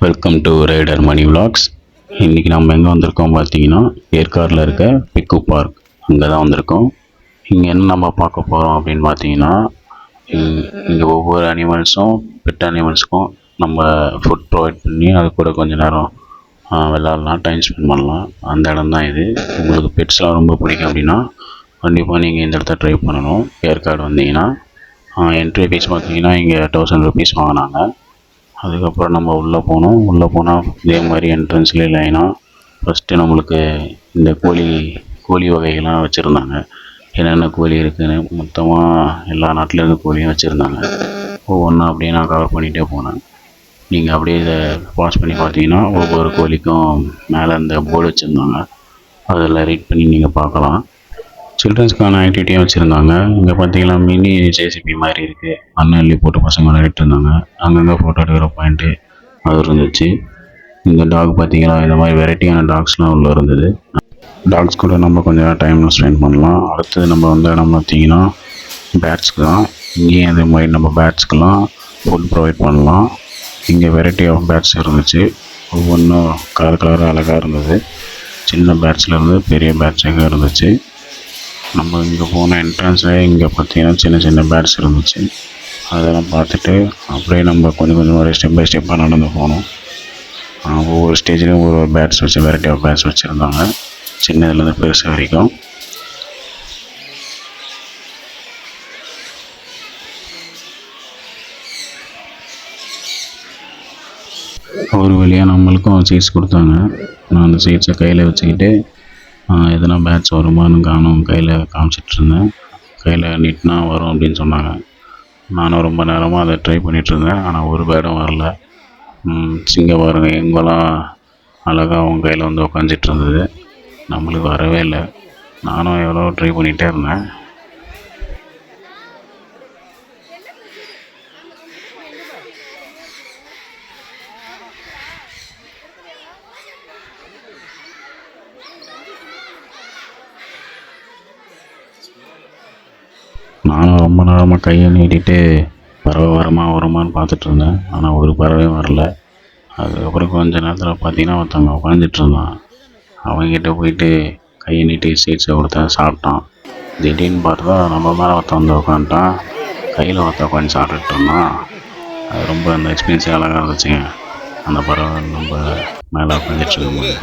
Welcome to rider Mani vlogs. இன்றைக்கி நம்ம எங்கே வந்திருக்கோம் பார்த்தீங்கன்னா, ஏற்காடில் இருக்க பிக்கு பார்க் அங்கே தான் வந்திருக்கோம். இங்கே என்ன நம்ம பார்க்க போகிறோம் அப்படின்னு பார்த்தீங்கன்னா, இங்கே ஒவ்வொரு அனிமல்ஸும் பெட் அனிமல்ஸுக்கும் நம்ம ஃபுட் ப்ரொவைட் பண்ணி அது கூட கொஞ்சம் நேரம் விளாட்லாம், டைம் ஸ்பெண்ட் பண்ணலாம். அந்த இடம் தான் இது. உங்களுக்கு பெட்ஸ்லாம் ரொம்ப பிடிக்கும் அப்படின்னா கண்டிப்பாக நீங்கள் இந்த இடத்த ட்ரை பண்ணணும். ஏற்காடு வந்தீங்கன்னா என்ட்ரி ஃபீஸ் பார்த்தீங்கன்னா இங்கே 1000 rupees வாங்கினாங்க. அதுக்கப்புறம் நம்ம உள்ளே போனோம். உள்ளே போனால் இதே மாதிரி என்ட்ரன்ஸ்லேயே லைனாக ஃபஸ்ட்டு நம்மளுக்கு இந்த கோழி வகைகள்லாம் வச்சுருந்தாங்க. என்னென்ன கோழி இருக்குதுன்னு மொத்தமாக எல்லா நாட்டிலேருந்து கோழியும் வச்சுருந்தாங்க. ஒவ்வொன்றா அப்படியே நான் கவர் பண்ணிகிட்டே போனேன். நீங்கள் அப்படியே இதை பாஸ் பண்ணி பார்த்தீங்கன்னா ஒவ்வொரு கோழிக்கும் மேலே இந்த போர்டு வச்சுருந்தாங்க. அதில் ரீட் பண்ணி நீங்கள் பார்க்கலாம். சில்ட்ரன்ஸ்க்கான ஆக்டிவிட்டியாக வச்சுருந்தாங்க. இங்கே பார்த்தீங்கன்னா மினி ஜேசிபி மாதிரி இருக்குது. அள்ளி போட்டு பசங்க விளையாடிட்டு இருந்தாங்க. அங்கங்கே ஃபோட்டோ எடுக்கிற பாயிண்ட்டு அது இருந்துச்சு. இந்த டாக் பார்த்தீங்கன்னா இந்த மாதிரி வெரைட்டியான டாக்ஸ்லாம் உள்ளே இருந்தது. டாக்ஸ் கூட நம்ம கொஞ்சம் டைம் ஸ்பெண்ட் பண்ணலாம். அடுத்தது நம்ம வந்து இடம் பார்த்தீங்கன்னா பேட்ஸ்க்கு தான். இங்கேயும் அதே மாதிரி நம்ம பேட்ஸ்க்கெலாம் ஃபுட் ப்ரொவைட் பண்ணலாம். இங்கே வெரைட்டி ஆஃப் பேட்ஸ் இருந்துச்சு. ஒவ்வொன்றும் கலராக அழகாக இருந்தது. சின்ன பேட்ஸ்லேருந்து பெரிய பேட்ஸாக இருந்துச்சு. நம்ம இங்கே போன என்ட்ரன்ஸ்லேயே இங்கே பார்த்தீங்கன்னா சின்ன சின்ன பேட்ஸ் இருந்துச்சு. அதெல்லாம் பார்த்துட்டு அப்படியே நம்ம கொஞ்சம் கொஞ்சமாக ஸ்டெப் பை ஸ்டெப்பாக நடந்து போனோம். ஒவ்வொரு ஸ்டேஜ்லேயும் ஒரு பேட்ஸ் வச்சு வெரைட்டி ஆஃப் பேட்ஸ் வச்சுருந்தாங்க, சின்னதுலேருந்து பெருசு வரைக்கும். ஒரு வழியாக நம்மளுக்கும் சீட்ஸ் கொடுத்தாங்க. நான் அந்த சீட்ஸை கையில் வச்சுக்கிட்டு எதனா பேட்ச் வருமானு கையில் காமிச்சிட்ருந்தேன். கையில் நீட்டினா வரும் அப்படின்னு சொன்னாங்க. நானும் ரொம்ப நேரமாக அதை ட்ரை பண்ணிகிட்ருந்தேன். ஆனால் ஒரு பேடும் வரல. சிங்கம் பாருங்க எங்கெல்லாம் அழகாக அவங்க கையில் வந்து உக்காந்துட்டு இருந்தது. நம்மளுக்கு வரவே இல்லை. நானும் எவ்வளோ ட்ரை பண்ணிகிட்டே இருந்தேன். நானும் ரொம்ப நேரமாக கையை நீட்டிட்டு பறவை வருமானு பார்த்துட்ருந்தேன். ஆனால் ஒரு பறவையும் வரல. அதுக்கப்புறம் கொஞ்ச நேரத்தில் பார்த்தீங்கன்னா ஒருத்தவங்க உட்காந்துட்ருந்தான். அவங்ககிட்ட போயிட்டு கையை நீட்டி சீட்ஸை கொடுத்தேன், சாப்பிட்டான். திடீர்னு பார்த்தா நம்ம மேலே ஒருத்தன் வந்து உட்காந்துட்டான். கையில் ஒருத்தன் உட்காந்து சாப்பிட்டுட்டு இருந்தான். அது ரொம்ப அந்த எக்ஸ்பீரியன்ஸே அழகாக இருந்துச்சுங்க. அந்த பறவை நம்ம மேலே உட்காந்துட்டு இருக்கும்போது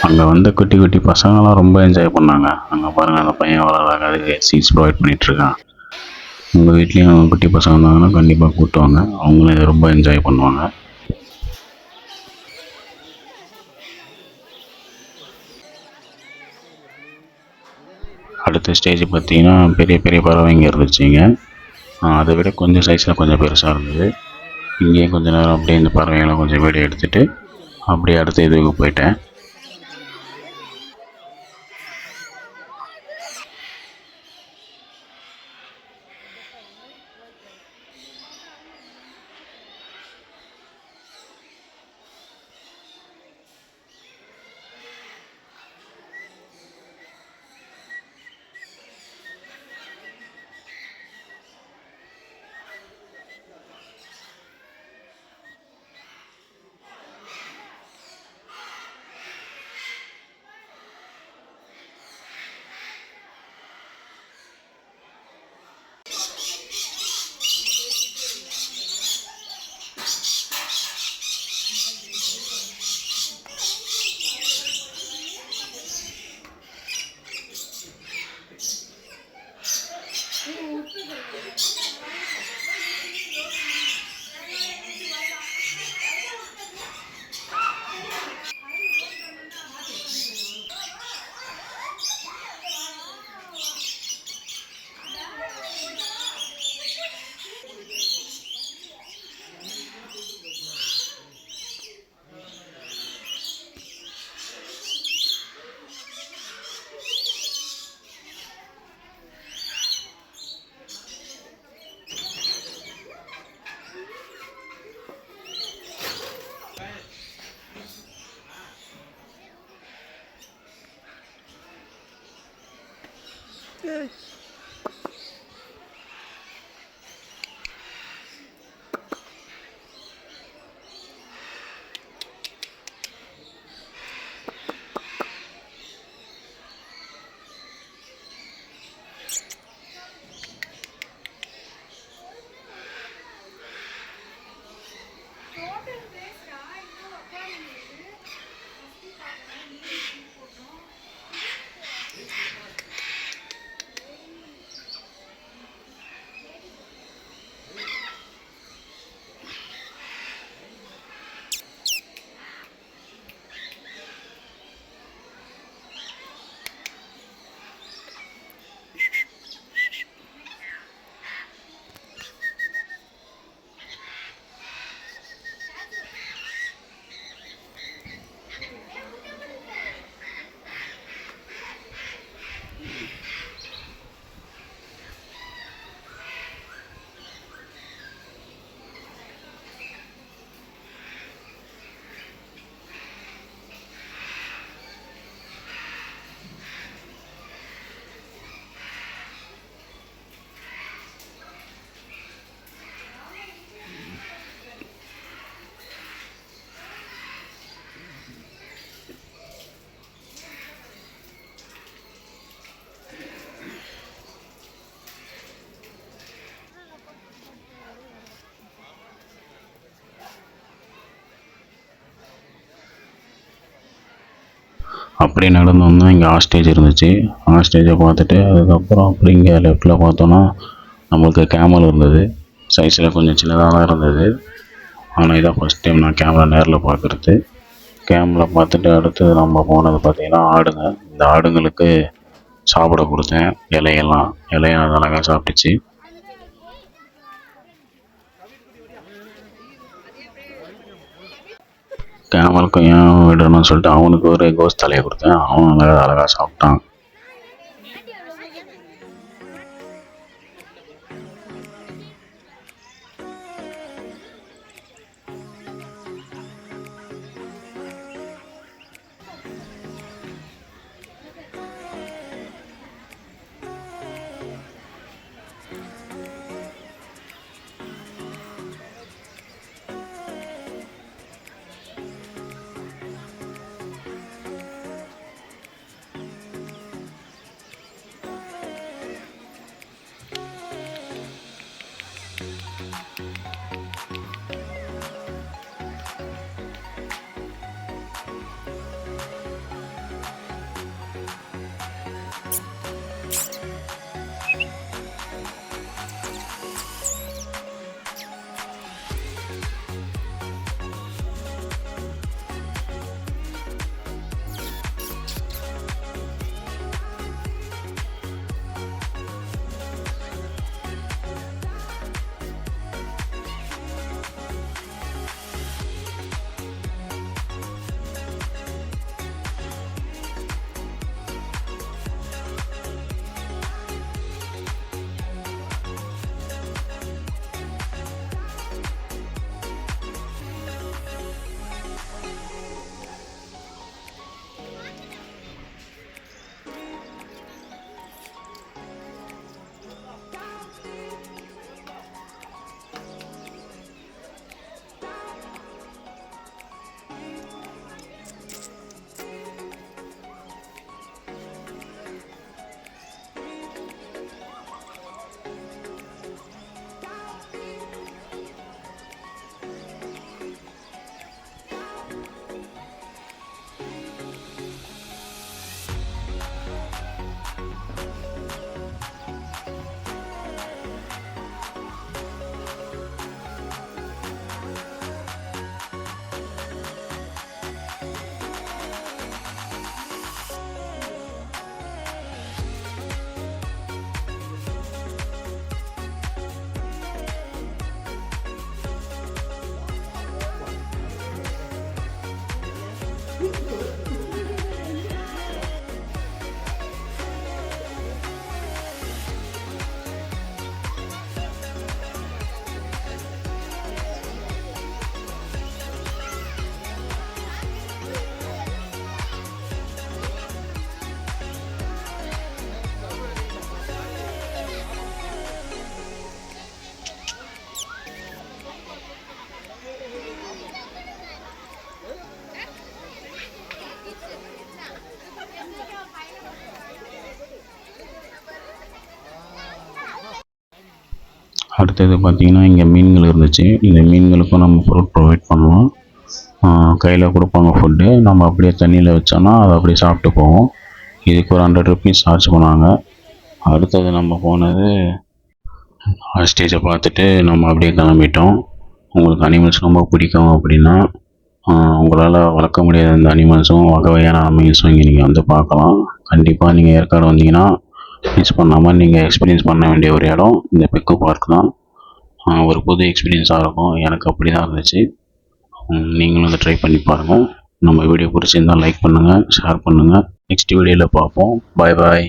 அங்கே வந்து குட்டி குட்டி பசங்களாம் ரொம்ப என்ஜாய் பண்ணாங்க. அங்கே பாருங்கள், அந்த பையன் எவ்வளோ அழகாக சீட்ஸ் ப்ரொவைட் பண்ணிகிட்ருக்கான். உங்கள் வீட்லேயும் குட்டி பசங்க இருந்தாங்கன்னா கண்டிப்பாக கூட்டுவாங்க. அவங்களும் இதை ரொம்ப என்ஜாய் பண்ணுவாங்க. அடுத்த ஸ்டேஜ் பார்த்தீங்கன்னா பெரிய பெரிய பறவைங்க இருந்துச்சுங்க. அதை விட கொஞ்சம் சைஸில் கொஞ்சம் பெருசாக இருந்தது. இங்கேயும் கொஞ்சம் நேரம் அப்படியே இந்த பறவைகளை கொஞ்சம் வீடியோ எடுத்துகிட்டு அப்படியே அடுத்த இதுக்கு போயிட்டேன். அப்படியே நடந்து வந்தால் இங்கே ஹாஸ்டேஜ் இருந்துச்சு. ஹாஸ்டேஜை பார்த்துட்டு அதுக்கப்புறம் அப்படி இங்கே லெஃப்ட்டில் பார்த்தோன்னா நம்மளுக்கு கேமல் இருந்தது. சைஸில் கொஞ்சம் சின்னதாக தான் இருந்தது. ஆனால் இதான் ஃபஸ்ட் டைம் நான் கேமரா நேரில் பார்க்குறது. கேமரா பார்த்துட்டு அடுத்து நம்ம போனது பார்த்திங்கன்னா ஆடுங்க. இந்த ஆடுங்களுக்கு சாப்பிட கொடுத்தேன். இலையெல்லாம் அழகாக சாப்பிட்டுச்சு. கேமலுக்கு ஏன் விடணும்னு சொல்லிட்டு அவனுக்கு ஒரு கோஸ் தலையை கொடுத்தேன். அவன் அழகாக சாப்பிட்டான். அடுத்தது பார்த்திங்கன்னா இங்கே மீன்கள் இருந்துச்சு. இந்த மீன்களுக்கும் நம்ம ஃபுட் ப்ரொவைட் பண்ணலாம். கையில் கொடுப்பாங்க ஃபுட்டு. நம்ம அப்படியே தண்ணியில் வச்சோன்னா அதை அப்படியே சாப்பிட்டு போவோம். இதுக்கு ஒரு 100 ருபீஸ் சார்ஜ் பண்ணாங்க. அடுத்தது நம்ம போனது ஸ்டேஜை பார்த்துட்டு நம்ம அப்படியே கிளம்பிட்டோம். உங்களுக்கு அனிமல்ஸ் ரொம்ப பிடிக்கும் அப்படின்னா உங்களால் வளர்க்க முடியாத இந்த அனிமல்ஸும் வகை வகையான அனிமல்ஸும் இங்கே நீங்கள் வந்து பார்க்கலாம். கண்டிப்பாக நீங்கள் ஏற்காடு வந்தீங்கன்னா மிஸ் பண்ணாமல் நீங்கள் எக்ஸ்பீரியன்ஸ் பண்ண வேண்டிய ஒரு இடம் இந்த பெக்கு பார்க் தான். ஒரு புது எக்ஸ்பீரியன்ஸாக இருக்கும். எனக்கு அப்படி தான் இருந்துச்சு. நீங்களும் வந்து ட்ரை பண்ணி பாருங்கள். நம்ம வீடியோ பிடிச்சிருந்தால் லைக் பண்ணுங்கள், ஷேர் பண்ணுங்கள். நெக்ஸ்ட் வீடியோவில் பார்ப்போம். பாய் பாய்.